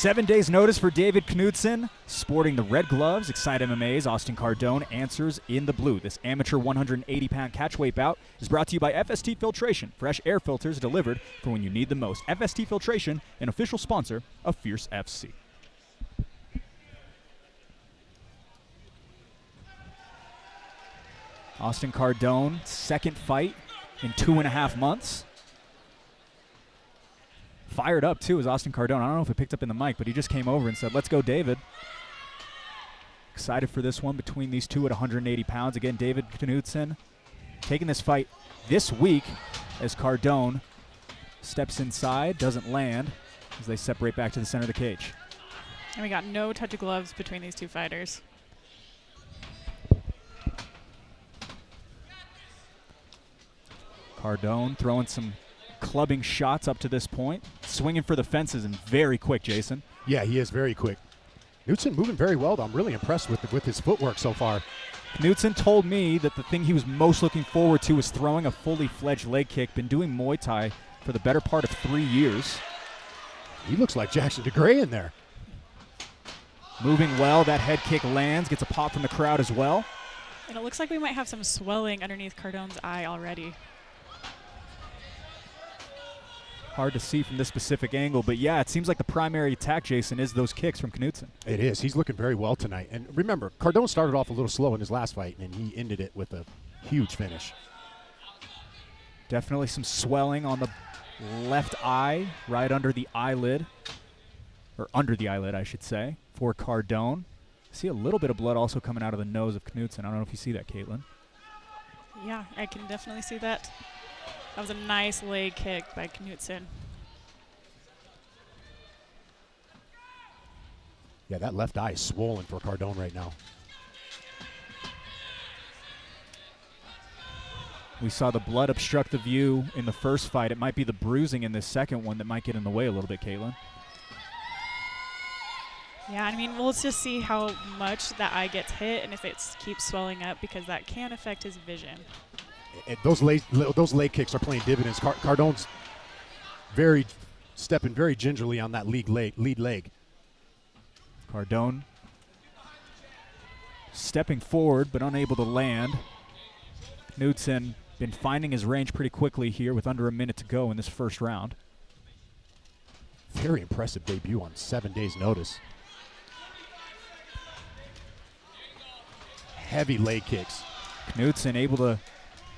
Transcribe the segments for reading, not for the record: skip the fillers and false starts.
7 days notice for David Knudsen, sporting the red gloves. Excite MMA's Austin Cardone answers in the blue. This amateur 180-pound catchweight bout is brought to you by FST Filtration, fresh air filters delivered for when you need them most. FST Filtration, an official sponsor of Fierce FC. Austin Cardone, second fight in 2.5 months. Fired up, too, is Austin Cardone. I don't know if it picked up in the mic, but he just came over and said, "Let's go, David." Excited for this one between these two at 180 pounds. Again, David Knudsen taking this fight this week as Cardone steps inside, doesn't land, as they separate back to the center of the cage. And we got no touch of gloves between these two fighters. Cardone throwing some clubbing shots up to this point, swinging for the fences and very quick, Jason. Yeah, he is very quick. Knudsen moving very well, though. I'm really impressed with his footwork so far. Knudsen told me that the thing he was most looking forward to was throwing a fully fledged leg kick. Been doing Muay Thai for the better part of 3 years. He looks like Jackson DeGray in there. Moving well, that head kick lands, gets a pop from the crowd as well. And it looks like we might have some swelling underneath Cardone's eye already. Hard to see from this specific angle, but yeah, it seems like the primary attack, Jason, is those kicks from Knudsen. It is. He's looking very well tonight. And remember, Cardone started off a little slow in his last fight, and he ended it with a huge finish. Definitely some swelling on the left eye, right under the eyelid, or under the eyelid, I should say, for Cardone. See a little bit of blood also coming out of the nose of Knudsen. I don't know if you see that, Caitlin. Yeah, I can definitely see that. That was a nice leg kick by Knudsen. Yeah, that left eye is swollen for Cardone right now. We saw the blood obstruct the view in the first fight. It might be the bruising in this second one that might get in the way a little bit, Caitlin. Yeah, I mean, we'll just see how much that eye gets hit and if it keeps swelling up, because that can affect his vision. Those leg kicks are playing dividends. Cardone's stepping very gingerly on that lead leg. Cardone stepping forward but unable to land. Knudsen been finding his range pretty quickly here with under a minute to go in this first round. Very impressive debut on 7 days' notice. Heavy leg kicks. Knudsen able to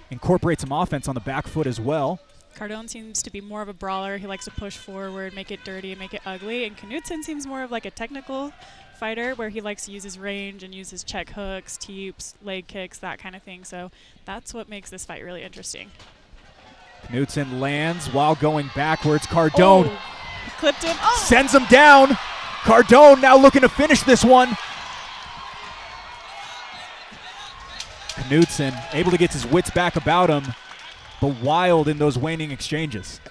incorporate some offense on the back foot as well. Cardone seems to be more of a brawler. He likes to push forward, make it dirty, and make it ugly. And Knudsen seems more of like a technical fighter where he likes to use his range and use his check hooks, teeps, leg kicks, that kind of thing. So that's what makes this fight really interesting. Knudsen lands while going backwards. Cardone clipped him. Sends him down. Cardone now looking to finish this one. Knudsen able to get his wits back about him, but wild in those waning exchanges.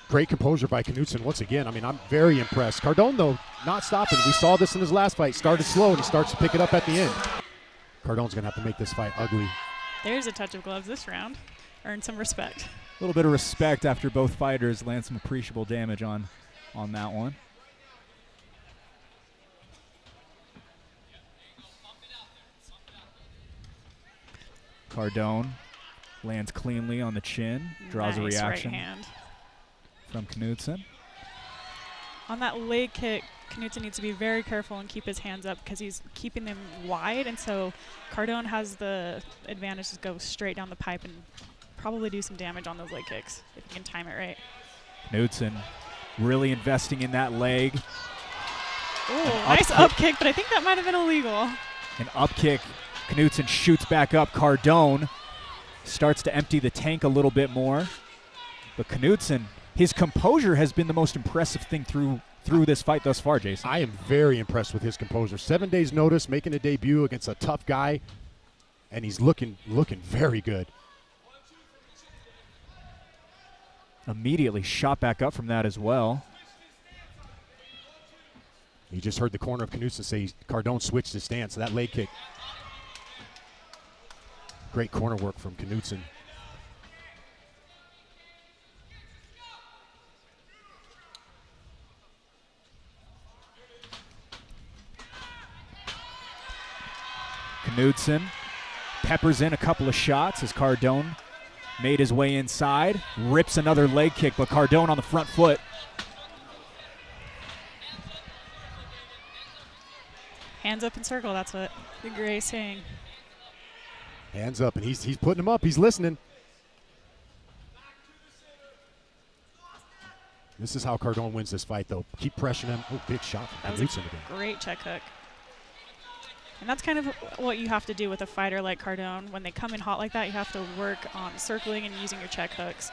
Great composure by Knudsen once again. I mean, I'm very impressed. Cardone, though, not stopping. We saw this in his last fight. Started slow, and he starts to pick it up at the end. Cardone's going to have to make this fight ugly. There's a touch of gloves this round. Earned some respect. A little bit of respect after both fighters land some appreciable damage on that one. Cardone lands cleanly on the chin, draws a reaction right hand from Knudsen. On that leg kick, Knudsen needs to be very careful and keep his hands up because he's keeping them wide, and so Cardone has the advantage to go straight down the pipe and probably do some damage on those leg kicks if he can time it right. Knudsen really investing in that leg. Ooh, nice up kick, but I think that might have been illegal. An up kick. Knudsen shoots back up. Cardone starts to empty the tank a little bit more. But Knudsen, his composure has been the most impressive thing through this fight thus far, Jason. I am very impressed with his composure. 7 days' notice, making a debut against a tough guy, and he's looking very good. Immediately shot back up from that as well. You just heard the corner of Knudsen say Cardone switched his stance. That leg kick. Great corner work from Knudsen. Knudsen peppers in a couple of shots as Cardone made his way inside, rips another leg kick, but Cardone on the front foot. Hands up in circle, that's what the Gray's saying. Hands up, and he's putting them up. He's listening. This is how Cardone wins this fight, though. Keep pressuring him. Oh, big shot from Knudsen again. Great check hook. And that's kind of what you have to do with a fighter like Cardone. When they come in hot like that, you have to work on circling and using your check hooks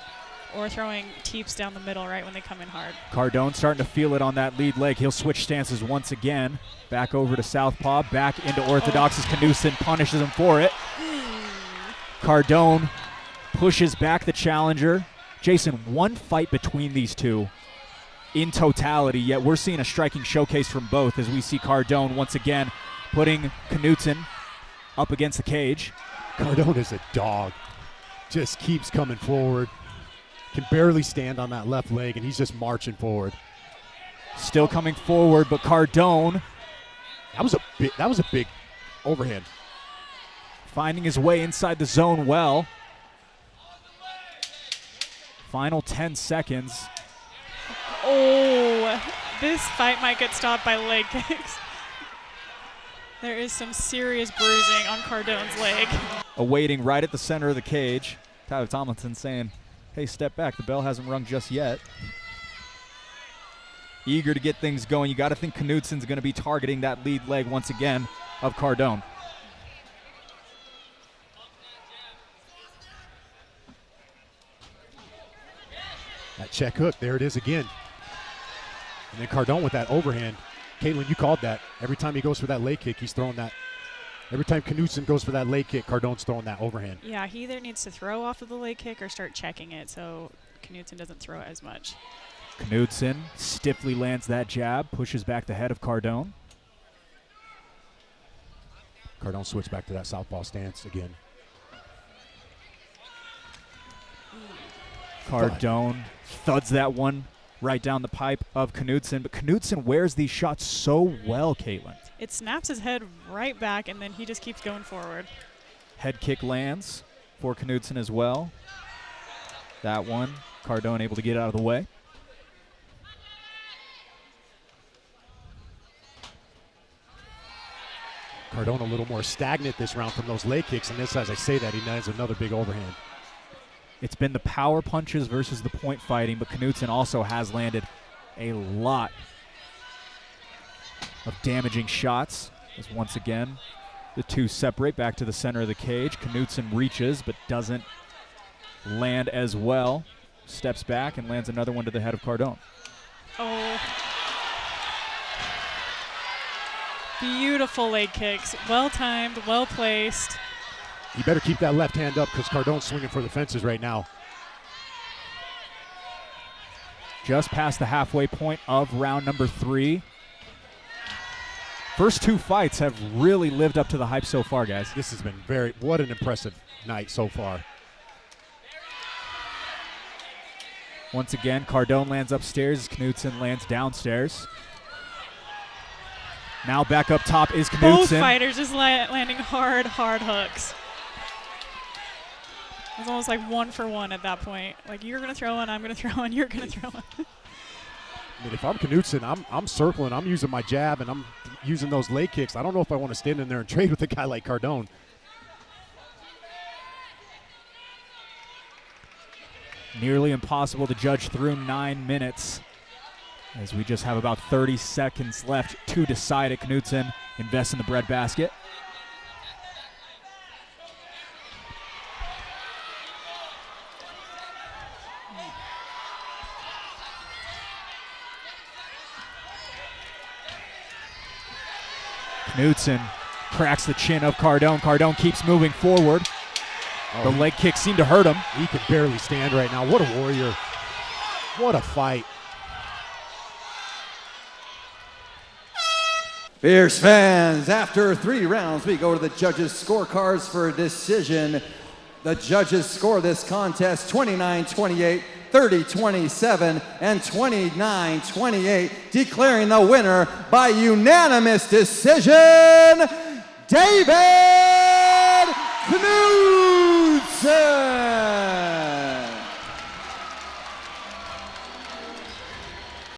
or throwing teeps down the middle right when they come in hard. Cardone starting to feel it on that lead leg. He'll switch stances once again. Back over to southpaw, back into orthodox as Knudsen punishes him for it. Cardone pushes back the challenger. Jason, one fight between these two in totality, yet we're seeing a striking showcase from both as we see Cardone once again putting Knudsen up against the cage. Cardone is a dog. Just keeps coming forward. Can barely stand on that left leg, and he's just marching forward. Still coming forward, but Cardone. That was a big overhand. Finding his way inside the zone well. Final 10 seconds. Oh, this fight might get stopped by leg kicks. There is some serious bruising on Cardone's leg. Awaiting right at the center of the cage. Tyler Tomlinson saying, hey, step back. The bell hasn't rung just yet. Eager to get things going. You got to think Knudsen's going to be targeting that lead leg once again of Cardone. That check hook, there it is again. And then Cardone with that overhand. Caitlin, you called that. Every time he goes for that leg kick, he's throwing that. Every time Knudsen goes for that leg kick, Cardone's throwing that overhand. Yeah, he either needs to throw off of the leg kick or start checking it so Knudsen doesn't throw it as much. Knudsen stiffly lands that jab, pushes back the head of Cardone. Cardone switched back to that southpaw stance again. Cardone thuds that one right down the pipe of Knudsen, but Knudsen wears these shots so well, Caitlin. It snaps his head right back, and then he just keeps going forward. Head kick lands for Knudsen as well. That one, Cardone able to get out of the way. Cardone a little more stagnant this round from those leg kicks, and this, as I say that, he lands another big overhand. It's been the power punches versus the point fighting, but Knudsen also has landed a lot of damaging shots. As once again, the two separate back to the center of the cage. Knudsen reaches but doesn't land as well. Steps back and lands another one to the head of Cardone. Oh. Beautiful leg kicks. Well timed, well placed. You better keep that left hand up because Cardone's swinging for the fences right now. Just past the halfway point of round number 3. First two fights have really lived up to the hype so far, guys. This has been what an impressive night so far. Once again, Cardone lands upstairs, Knudsen lands downstairs. Now back up top is Knudsen. Both fighters just landing hard hooks. It's almost like 1 for 1 at that point. Like, you're going to throw one, I'm going to throw one, you're going to throw one. I mean, if I'm Knudsen, I'm circling, I'm using my jab, and I'm using those leg kicks. I don't know if I want to stand in there and trade with a guy like Cardone. Nearly impossible to judge through 9 minutes, as we just have about 30 seconds left to decide it. Knudsen invests in the breadbasket. Knudsen cracks the chin of Cardone. Cardone keeps moving forward. The leg kicks seem to hurt him. He can barely stand right now. What a warrior. What a fight. Fierce fans, after 3 rounds, we go to the judges' scorecards for a decision. The judges score this contest 29-28, 30-27, and 29-28, declaring the winner by unanimous decision, David Knudsen.